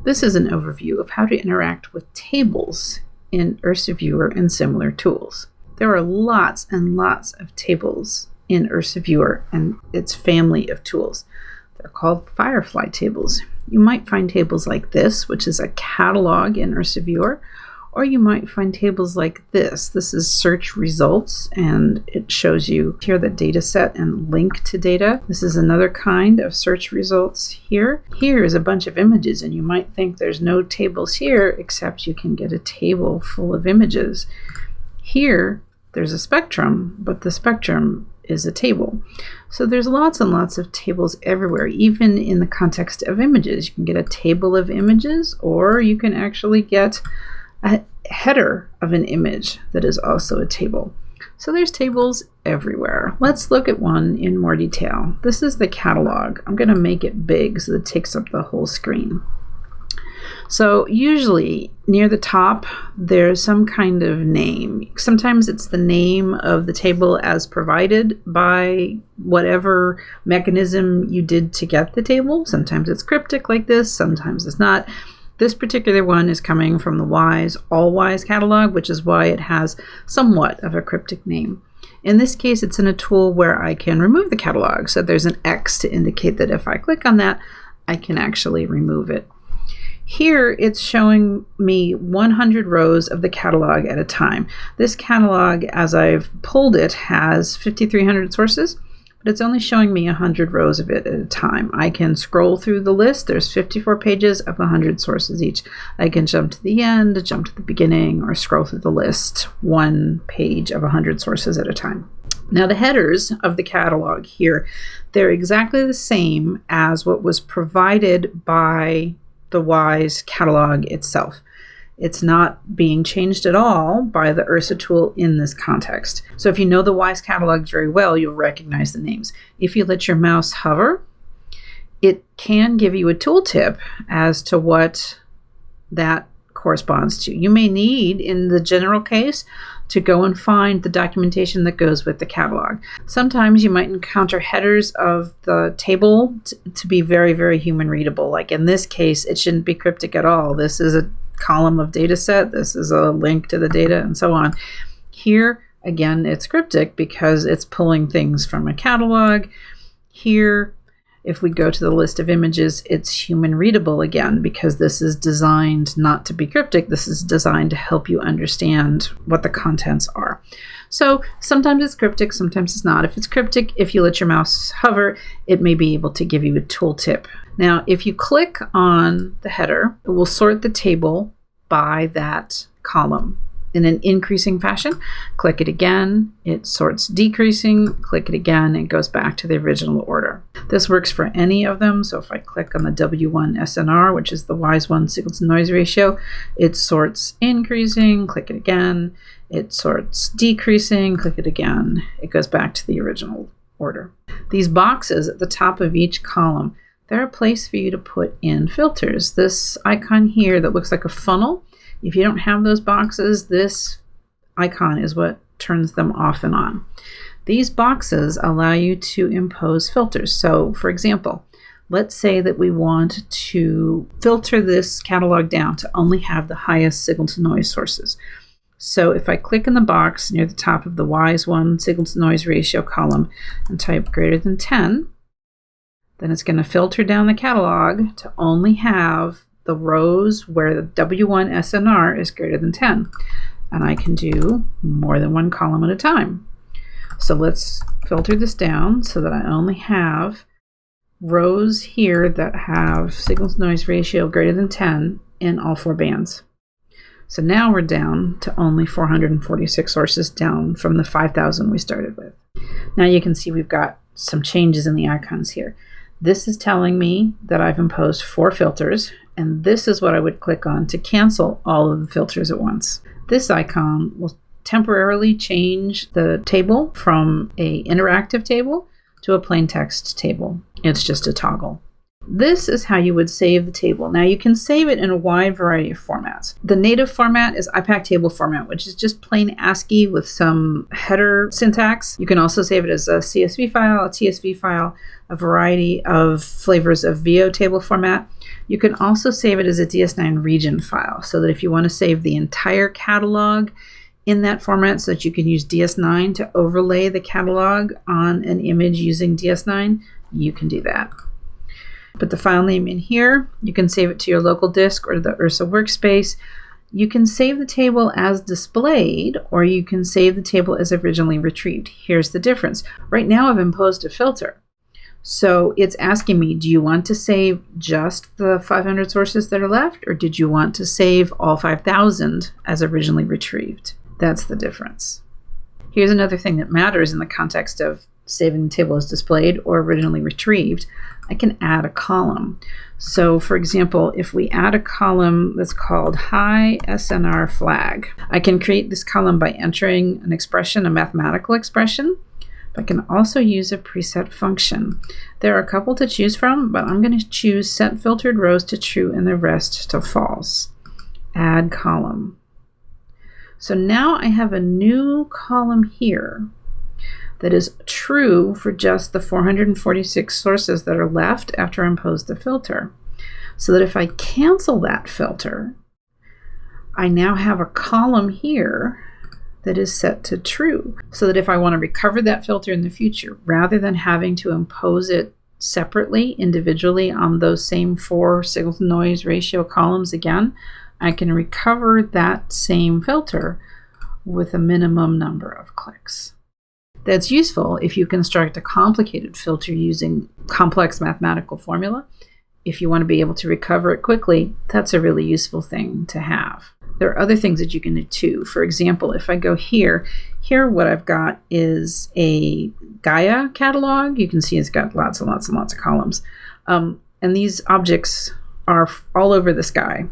This is an overview of how to interact with tables in IRSA Viewer and similar tools. There are lots and lots of tables in IRSA Viewer and its family of tools. They're called Firefly tables. You might find tables like this, which is a catalog in IRSA Viewer, or you might find tables like this. This is search results, and it shows you here the data set and link to data. This is another kind of search results here. Here is a bunch of images, and you might think there's no tables here, except you can get a table full of images. Here, there's a spectrum, but the spectrum is a table. So there's lots and lots of tables everywhere, even in the context of images. You can get a table of images, or you can actually get a header of an image that is also a table. So there's tables everywhere. Let's look at one in more detail. This is the catalog. I'm going to make it big so that it takes up the whole screen. So usually near the top there's some kind of name. Sometimes it's the name of the table as provided by whatever mechanism you did to get the table. Sometimes it's cryptic like this, sometimes it's not. This particular one is coming from the WISE All WISE catalog, which is why it has somewhat of a cryptic name. In this case, it's in a tool where I can remove the catalog. So there's an X to indicate that if I click on that, I can actually remove it. Here, it's showing me 100 rows of the catalog at a time. This catalog, as I've pulled it, has 5,300 sources, but it's only showing me 100 rows of it at a time. I can scroll through the list. There's 54 pages of 100 sources each. I can jump to the end, jump to the beginning, or scroll through the list, one page of 100 sources at a time. Now the headers of the catalog here, they're exactly the same as what was provided by the WISE catalog itself. It's not being changed at all by the IRSA tool in this context. So if you know the WISE catalog very well, you'll recognize the names. If you let your mouse hover, it can give you a tooltip as to what that corresponds to. You may need, in the general case, to go and find the documentation that goes with the catalog. Sometimes you might encounter headers of the table to be very, very human readable. Like in this case, it shouldn't be cryptic at all. This is a column of data set. This is a link to the data and so on. Here, again, it's cryptic because it's pulling things from a catalog. Here, if we go to the list of images, it's human readable again because this is designed not to be cryptic. This is designed to help you understand what the contents are. So sometimes it's cryptic, sometimes it's not. If it's cryptic, if you let your mouse hover, it may be able to give you a tooltip. Now, if you click on the header, it will sort the table by that column in an increasing fashion. Click it again, it sorts decreasing. Click it again, it goes back to the original order. This works for any of them. So if I click on the W1 SNR, which is the WISE 1 signal to noise ratio, it sorts increasing. Click it again, it sorts decreasing. Click it again, it goes back to the original order. These boxes at the top of each column, they're a place for you to put in filters. This icon here that looks like a funnel, if you don't have those boxes, this icon is what turns them off and on. These boxes allow you to impose filters. So for example, let's say that we want to filter this catalog down to only have the highest signal to noise sources. So if I click in the box near the top of the WISE 1 signal to noise ratio column and type greater than 10, then it's going to filter down the catalog to only have the rows where the W1 SNR is greater than 10. And I can do more than one column at a time. So let's filter this down so that I only have rows here that have signal to noise ratio greater than 10 in all four bands. So now we're down to only 446 sources, down from the 5,000 we started with. Now you can see we've got some changes in the icons here. This is telling me that I've imposed 4 filters, and this is what I would click on to cancel all of the filters at once. This icon will temporarily change the table from an interactive table to a plain text table. It's just a toggle. This is how you would save the table. Now you can save it in a wide variety of formats. The native format is IPAC table format, which is just plain ASCII with some header syntax. You can also save it as a CSV file, a TSV file, a variety of flavors of VO table format. You can also save it as a DS9 region file, so that if you want to save the entire catalog in that format so that you can use DS9 to overlay the catalog on an image using DS9, you can do that. Put the file name in here. You can save it to your local disk or the IRSA workspace. You can save the table as displayed, or you can save the table as originally retrieved. Here's the difference. Right now I've imposed a filter. So it's asking me, do you want to save just the 500 sources that are left, or did you want to save all 5,000 as originally retrieved? That's the difference. Here's another thing that matters in the context of saving the table as displayed or originally retrieved. I can add a column. So for example, if we add a column that's called high SNR flag, I can create this column by entering an expression, a mathematical expression. I can also use a preset function. There are a couple to choose from, but I'm going to choose set filtered rows to true and the rest to false. Add column. So now I have a new column here that is true for just the 446 sources that are left after I impose the filter. So that if I cancel that filter, I now have a column here that is set to true. So that if I want to recover that filter in the future, rather than having to impose it separately, individually on those same 4 signal to noise ratio columns again, I can recover that same filter with a minimum number of clicks. That's useful if you construct a complicated filter using complex mathematical formula. If you want to be able to recover it quickly, that's a really useful thing to have. There are other things that you can do too. For example, if I go here what I've got is a Gaia catalog. You can see it's got lots and lots and lots of columns. And these objects are all over the sky.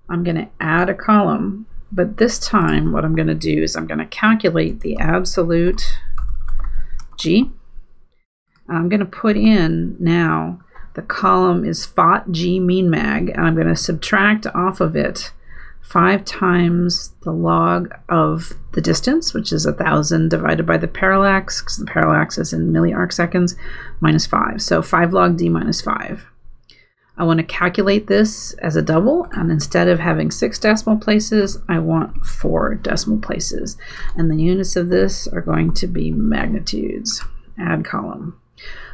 I'm going to add a column, but this time what I'm going to do is I'm going to calculate the absolute G. I'm going to put in now the column is FOT G mean mag, and I'm going to subtract off of it 5 times the log of the distance, which is 1,000 divided by the parallax, because the parallax is in milliarcseconds, minus 5. So 5 log D minus 5. I want to calculate this as a double, and instead of having 6 decimal places, I want 4 decimal places. And the units of this are going to be magnitudes. Add column.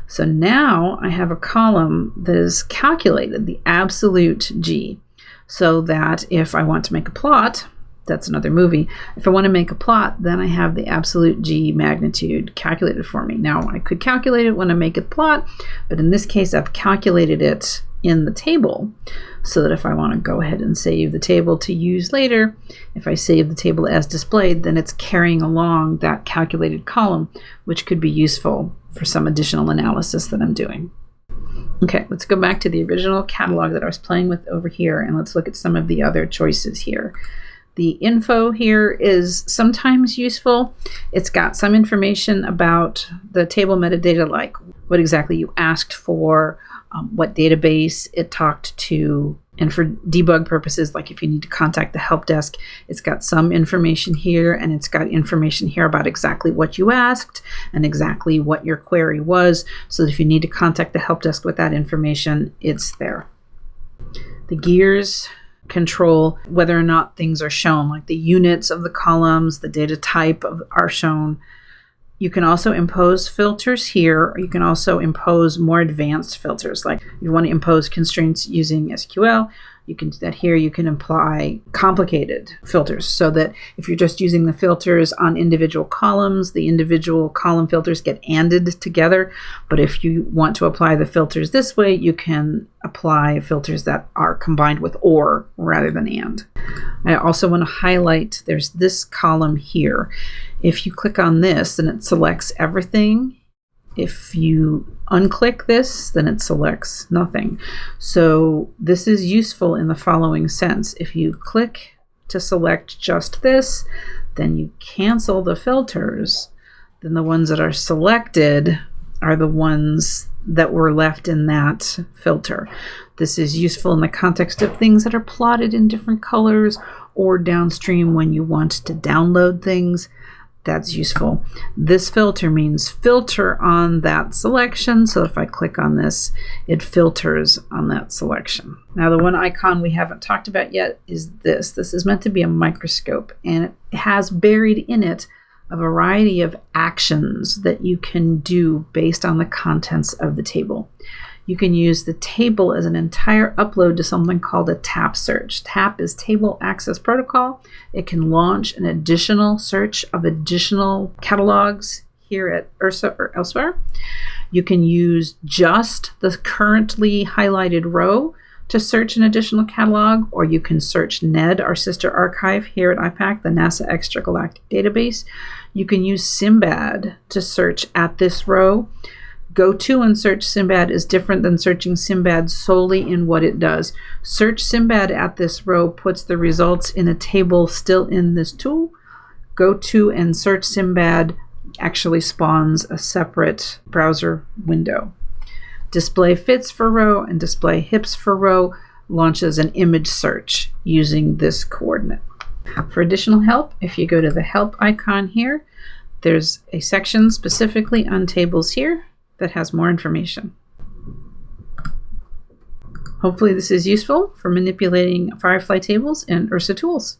So now I have a column that is calculated, the absolute G, so that if I want to make a plot, that's another movie. If I want to make a plot, then I have the absolute G magnitude calculated for me. Now, I could calculate it when I make a plot, but in this case, I've calculated it in the table, so that if I want to go ahead and save the table to use later, if I save the table as displayed, then it's carrying along that calculated column, which could be useful for some additional analysis that I'm doing. Okay, let's go back to the original catalog that I was playing with over here, and let's look at some of the other choices here. The info here is sometimes useful. It's got some information about the table metadata, like what exactly you asked for, what database it talked to, and for debug purposes, like if you need to contact the help desk, it's got some information here, and it's got information here about exactly what you asked and exactly what your query was, so that if you need to contact the help desk with that information, it's there. The gears control whether or not things are shown, like the units of the columns, the data type are shown. You can also impose filters here, or you can also impose more advanced filters. Like if you want to impose constraints using SQL, you can do that here. You can apply complicated filters, so that if you're just using the filters on individual columns, the individual column filters get ANDed together. But if you want to apply the filters this way, you can apply filters that are combined with OR rather than AND. I also want to highlight, there's this column here. If you click on this, then it selects everything. If you unclick this, then it selects nothing. So this is useful in the following sense. If you click to select just this, then you cancel the filters. Then the ones that are selected are the ones that were left in that filter. This is useful in the context of things that are plotted in different colors, or downstream when you want to download things. That's useful. This filter means filter on that selection. So if I click on this, it filters on that selection. Now, the one icon we haven't talked about yet is this. This is meant to be a microscope, and it has buried in it a variety of actions that you can do based on the contents of the table. You can use the table as an entire upload to something called a TAP search. TAP is Table Access Protocol. It can launch an additional search of additional catalogs here at IRSA or elsewhere. You can use just the currently highlighted row to search an additional catalog, or you can search NED, our sister archive here at IPAC, the NASA Extragalactic Database. You can use Simbad to search at this row. Go to and search Simbad is different than searching Simbad solely in what it does. Search Simbad at this row puts the results in a table still in this tool. Go to and search Simbad actually spawns a separate browser window. Display fits for row and display hips for row launches an image search using this coordinate. For additional help, if you go to the help icon here, there's a section specifically on tables here that has more information. Hopefully this is useful for manipulating Firefly tables and IRSA tools.